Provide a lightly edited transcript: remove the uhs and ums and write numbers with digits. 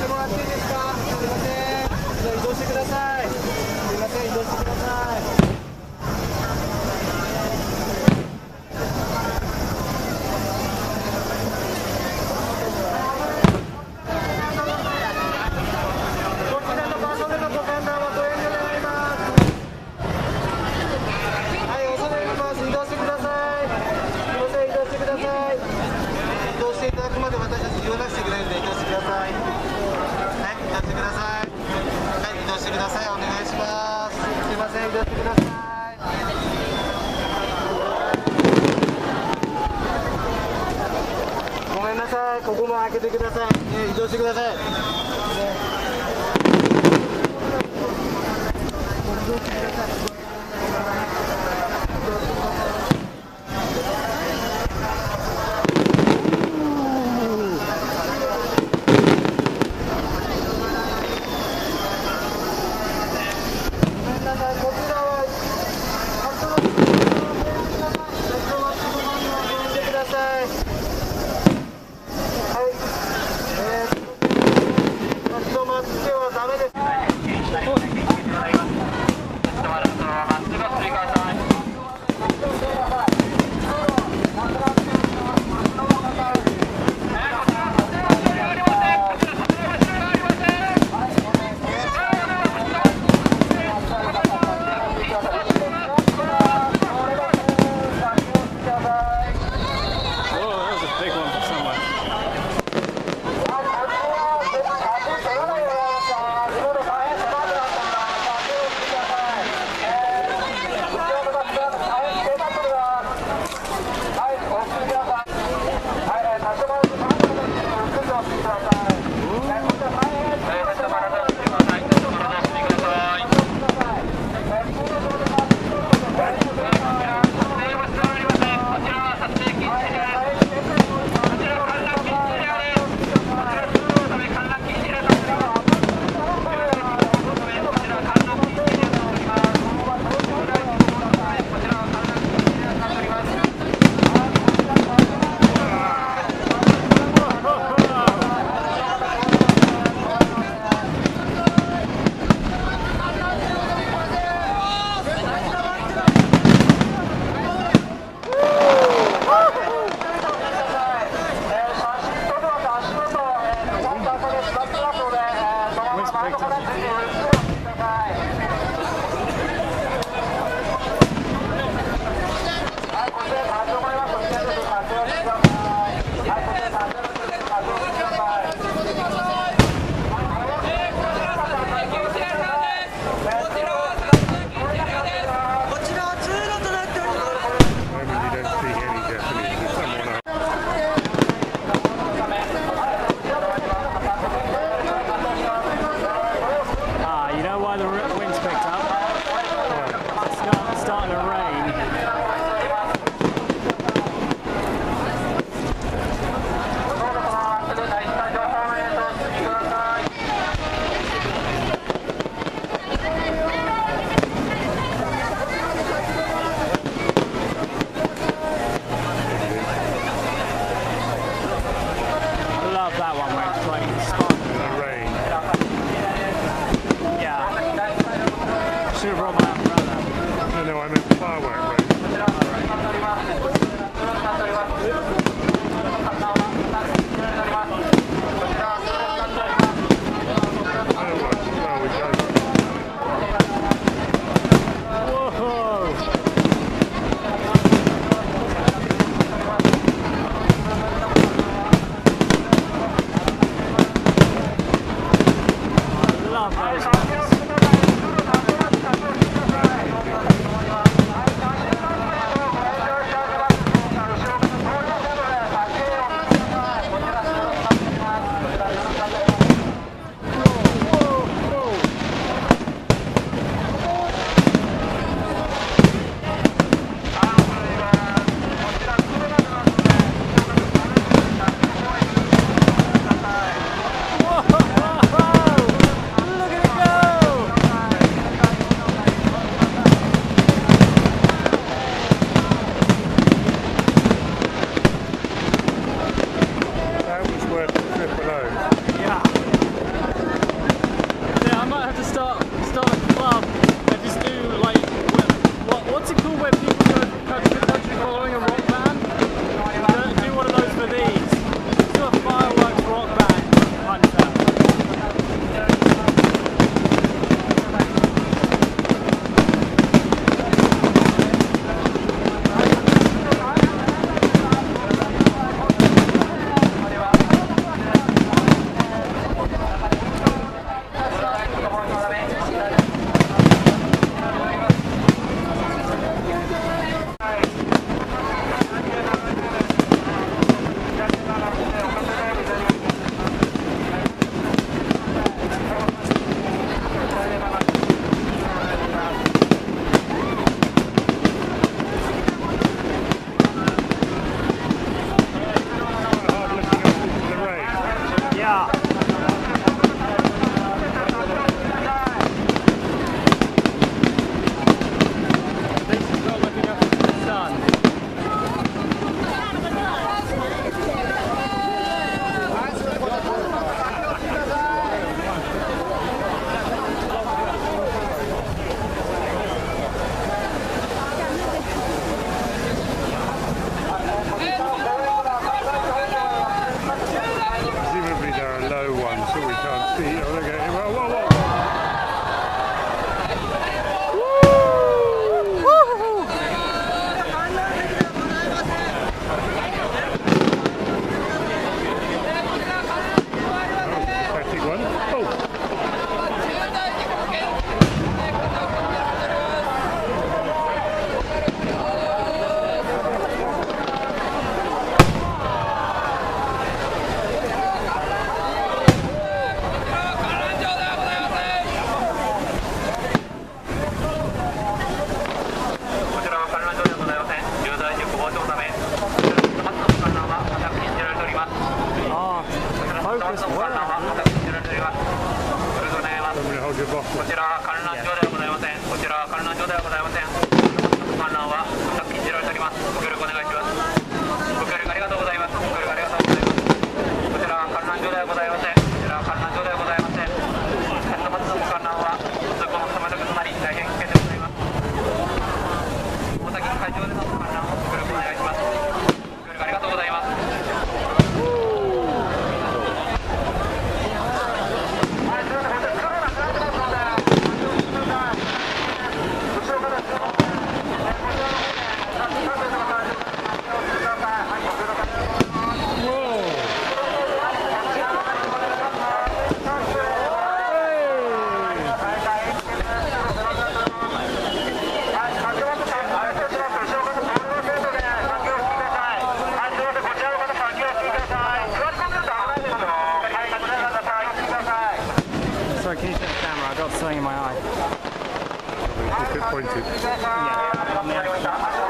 してもらっていいですか。すいません。じゃあ移動してください。すいません、移動してください。ごめんなさい、ここも開けてください。移動してください。した。こちらは観覧場ではございません。こちらは観覧場ではございません。観覧は全く禁じられております。ご協力お願いします。ご協力ありがとうございます。ご協力ありがとうございます。こちらは観覧場ではございません。こちらは観覧場ではございません。先の松の観覧は通行の妨げとなり大変危険でございます。お先に会場での観覧をご協力お願いします。ご協力ありがとうございます。Sorry, can you turn the camera? I got something in my eye. It's a bit pointed. Yeah.